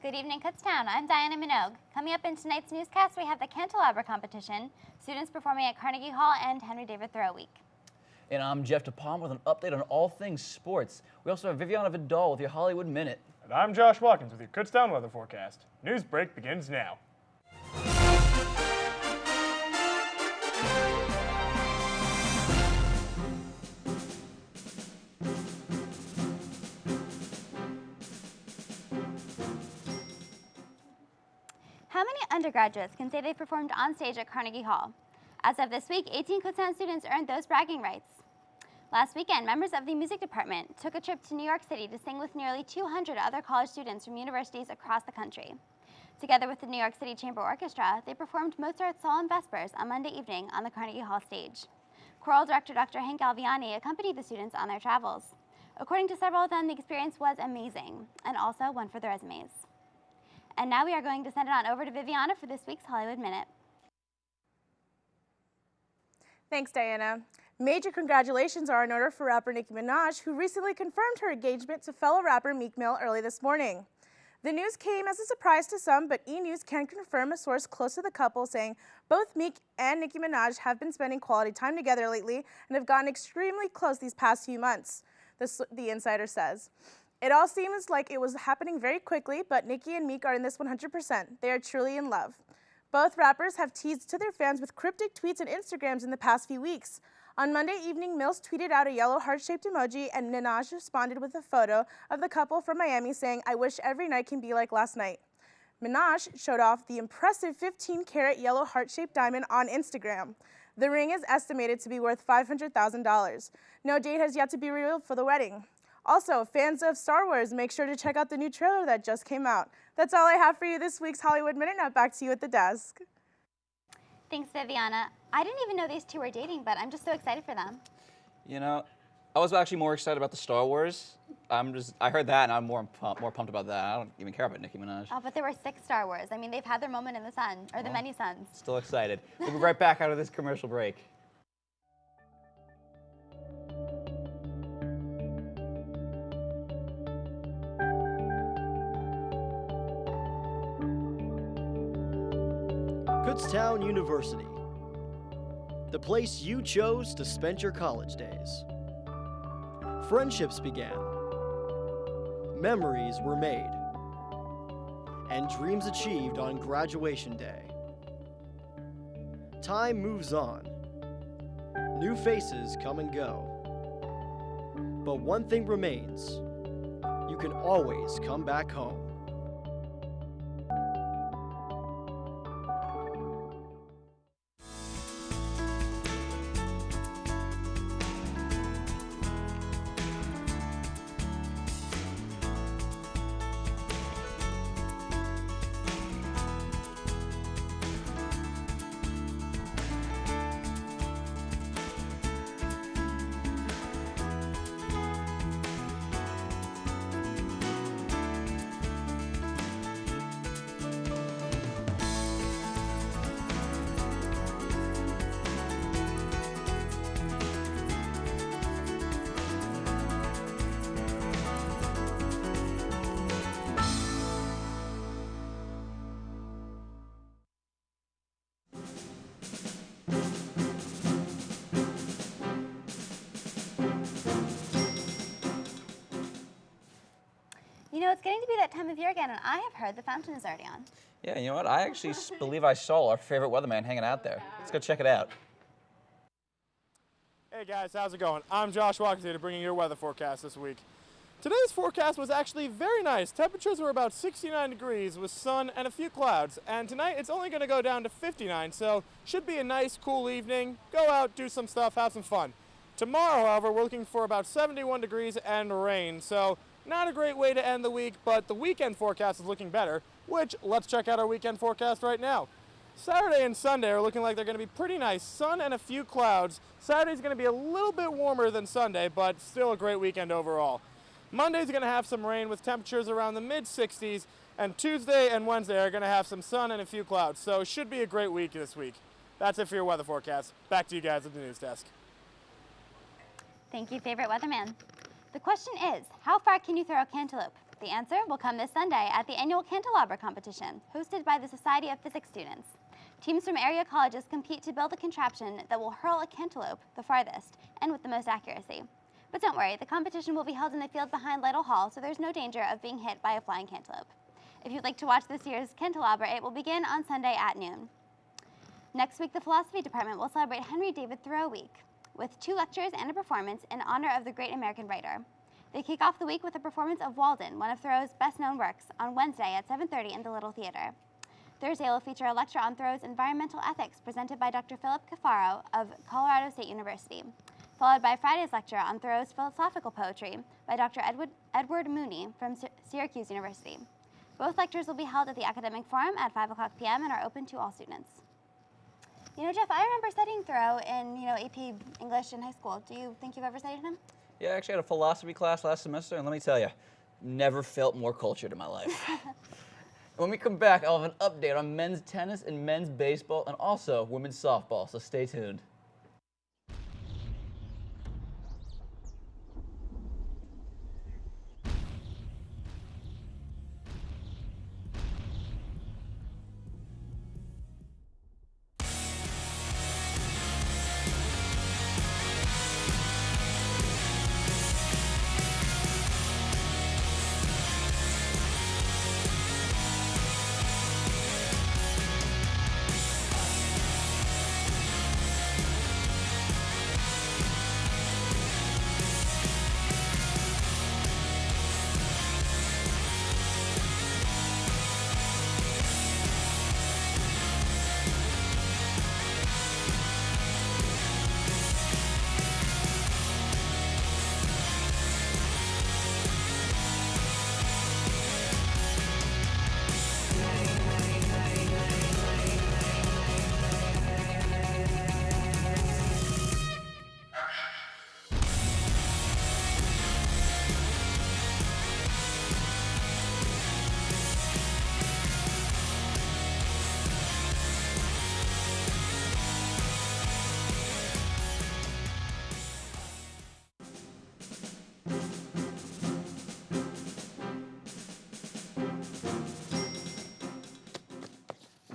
Good evening, Kutztown. I'm Diana Minogue. Coming up in tonight's newscast, we have the candelabra competition, students performing at Carnegie Hall, and Henry David Thoreau Week. And I'm Jeff DePalma with an update on all things sports. We also have Viviana Vidal with your Hollywood Minute. And I'm Josh Watkins with your Kutztown weather forecast. Newsbreak begins now. How many undergraduates can say they performed on stage at Carnegie Hall? As of this week, 18 Kutztown students earned those bragging rights. Last weekend, members of the music department took a trip to New York City to sing with nearly 200 other college students from universities across the country. Together with the New York City Chamber Orchestra, they performed Mozart's Solemn Vespers on Monday evening on the Carnegie Hall stage. Choral director Dr. Hank Galviani accompanied the students on their travels. According to several of them, the experience was amazing, and also one for their resumes. And now we are going to send it on over to Viviana for this week's Hollywood Minute. Thanks, Diana. Major congratulations are in order for rapper Nicki Minaj, who recently confirmed her engagement to fellow rapper Meek Mill early this morning. The news came as a surprise to some, but E! News can confirm a source close to the couple saying both Meek and Nicki Minaj have been spending quality time together lately and have gotten extremely close these past few months, the insider says. It all seems like it was happening very quickly, but Nicki and Meek are in this 100%. They are truly in love. Both rappers have teased to their fans with cryptic tweets and Instagrams in the past few weeks. On Monday evening, Mills tweeted out a yellow heart-shaped emoji, and Minaj responded with a photo of the couple from Miami saying, "I wish every night can be like last night." Minaj showed off the impressive 15-karat yellow heart-shaped diamond on Instagram. The ring is estimated to be worth $500,000. No date has yet to be revealed for the wedding. Also, fans of Star Wars, make sure to check out the new trailer that just came out. That's all I have for you this week's Hollywood Minute. Now back to you at the desk. Thanks, Viviana. I didn't even know these two were dating, but I'm just so excited for them. You know, I was actually more excited about the Star Wars. I heard that and I'm more pumped about that. I don't even care about Nicki Minaj. Oh, but there were 6 Star Wars. I mean, they've had their moment in the sun, or the many suns. Still excited. We'll be right back out of this commercial break. Kutztown University, the place you chose to spend your college days. Friendships began, memories were made, and dreams achieved on graduation day. Time moves on, new faces come and go, but one thing remains: you can always come back home. You know, it's getting to be that time of year again, and I have heard the fountain is already on. Yeah, you know what? I actually believe I saw our favorite weatherman hanging out there. Let's go check it out. Hey guys, how's it going? I'm Josh Watkins here to bring you your weather forecast this week. Today's forecast was actually very nice. Temperatures were about 69 degrees with sun and a few clouds. And tonight it's only going to go down to 59, so should be a nice, cool evening. Go out, do some stuff, have some fun. Tomorrow, however, we're looking for about 71 degrees and rain. So not a great way to end the week, but the weekend forecast is looking better, which let's check out our weekend forecast right now. Saturday and Sunday are looking like they're going to be pretty nice. Sun and a few clouds. Saturday's going to be a little bit warmer than Sunday, but still a great weekend overall. Monday's going to have some rain with temperatures around the mid-60s, and Tuesday and Wednesday are going to have some sun and a few clouds, so it should be a great week this week. That's it for your weather forecast. Back to you guys at the news desk. Thank you, favorite weatherman. The question is, how far can you throw a cantaloupe? The answer will come this Sunday at the annual candelabra competition, hosted by the Society of Physics students. Teams from area colleges compete to build a contraption that will hurl a cantaloupe the farthest and with the most accuracy. But don't worry, the competition will be held in the field behind Lytle Hall, so there's no danger of being hit by a flying cantaloupe. If you'd like to watch this year's candelabra, it will begin on Sunday at noon. Next week, the philosophy department will celebrate Henry David Thoreau Week with 2 lectures and a performance in honor of the great American writer. They kick off the week with a performance of Walden, one of Thoreau's best-known works, on Wednesday at 7:30 in the Little Theater. Thursday will feature a lecture on Thoreau's environmental ethics presented by Dr. Philip Cafaro of Colorado State University, followed by Friday's lecture on Thoreau's philosophical poetry by Dr. Edward Mooney from Syracuse University. Both lectures will be held at the Academic Forum at 5:00 p.m. and are open to all students. You know, Jeff, I remember studying Thoreau in, AP English in high school. Do you think you've ever studied him? Yeah, I actually had a philosophy class last semester, and let me tell you, never felt more cultured in my life. When we come back, I'll have an update on men's tennis and men's baseball, and also women's softball, so stay tuned.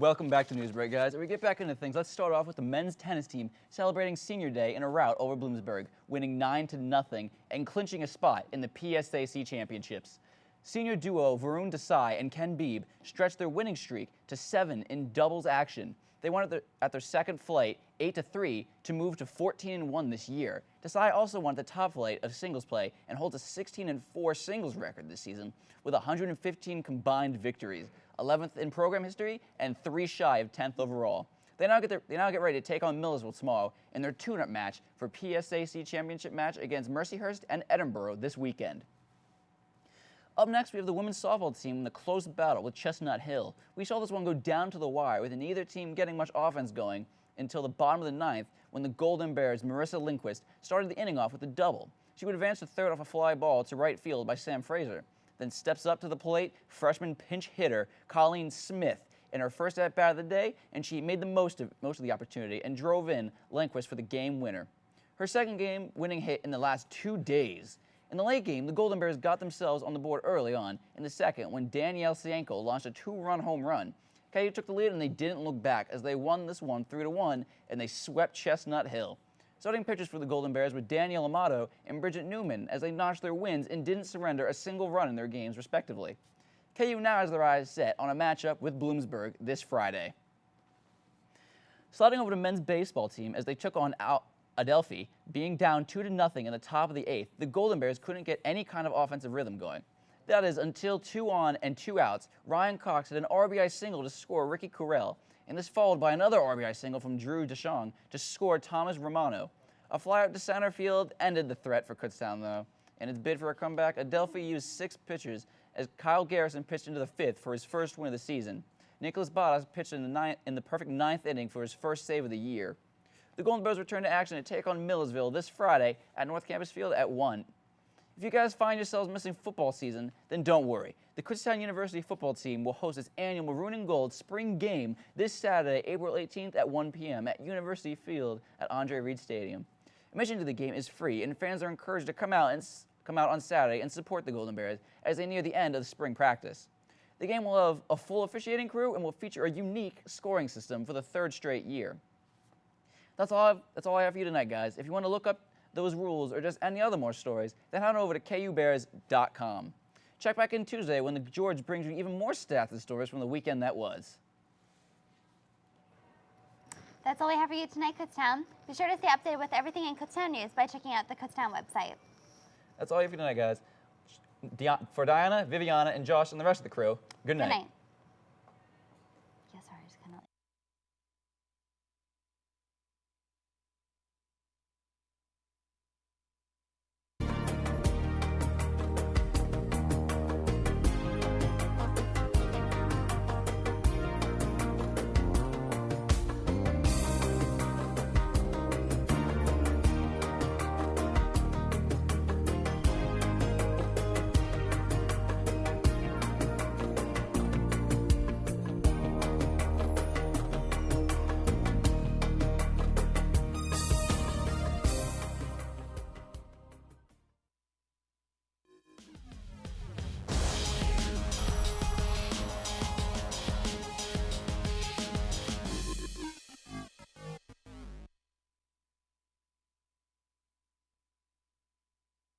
Welcome back to Newsbreak, guys. As we get back into things, let's start off with the men's tennis team celebrating senior day in a rout over Bloomsburg, winning 9-0 and clinching a spot in the PSAC championships. Senior duo Varun Desai and Ken Beebe stretched their winning streak to 7 in doubles action. They won at their second flight 8-3 to move to 14-1 this year. Desai also won at the top flight of singles play and holds a 16-4 singles record this season with 115 combined victories, 11th in program history and 3 shy of 10th overall. They now get ready to take on Millersville tomorrow in their tune-up match for PSAC championship match against Mercyhurst and Edinburgh this weekend. Up next, we have the women's softball team in a close battle with Chestnut Hill. We saw this one go down to the wire with neither team getting much offense going until the bottom of the ninth when the Golden Bears' Marissa Lindquist started the inning off with a double. She would advance to third off a fly ball to right field by Sam Fraser. Then steps up to the plate, freshman pinch hitter Colleen Smith in her first at-bat of the day, and she made the most of the opportunity and drove in Lindquist for the game winner. Her second game-winning hit in the last 2 days. In the late game, the Golden Bears got themselves on the board early on in the second when Danielle Cienko launched a 2-run home run. KU took the lead and they didn't look back as they won this one 3-1 and they swept Chestnut Hill. Starting pitchers for the Golden Bears were Danielle Amato and Bridget Newman as they notched their wins and didn't surrender a single run in their games respectively. KU now has their eyes set on a matchup with Bloomsburg this Friday. Sliding over to men's baseball team as they took on Adelphi, being down 2-0 in the top of the 8th, the Golden Bears couldn't get any kind of offensive rhythm going. That is, until 2 on and 2 outs, Ryan Cox had an RBI single to score Ricky Correll, and this followed by another RBI single from Drew DeShong to score Thomas Romano. A flyout to center field ended the threat for Kutztown, though. In its bid for a comeback, Adelphi used 6 pitchers as Kyle Garrison pitched into the 5th for his first win of the season. Nicholas Bottas pitched in the perfect 9th inning for his first save of the year. The Golden Bears return to action to take on Millersville this Friday at North Campus Field at 1. If you guys find yourselves missing football season, then don't worry. The Kutztown University football team will host its annual Maroon and Gold spring game this Saturday, April 18th at 1 p.m. at University Field at Andre Reed Stadium. Admission to the game is free, and fans are encouraged to come come out on Saturday and support the Golden Bears as they near the end of the spring practice. The game will have a full officiating crew and will feature a unique scoring system for the 3rd straight year. That's all I have for you tonight, guys. If you want to look up those rules or just any other more stories, then head on over to kubears.com. Check back in Tuesday when the George brings you even more stats and stories from the weekend that was. That's all we have for you tonight, Kutztown. Be sure to stay updated with everything in Kutztown news by checking out the Kutztown website. That's all you have for tonight, guys. For Diana, Viviana, and Josh, and the rest of the crew, good night. Good night.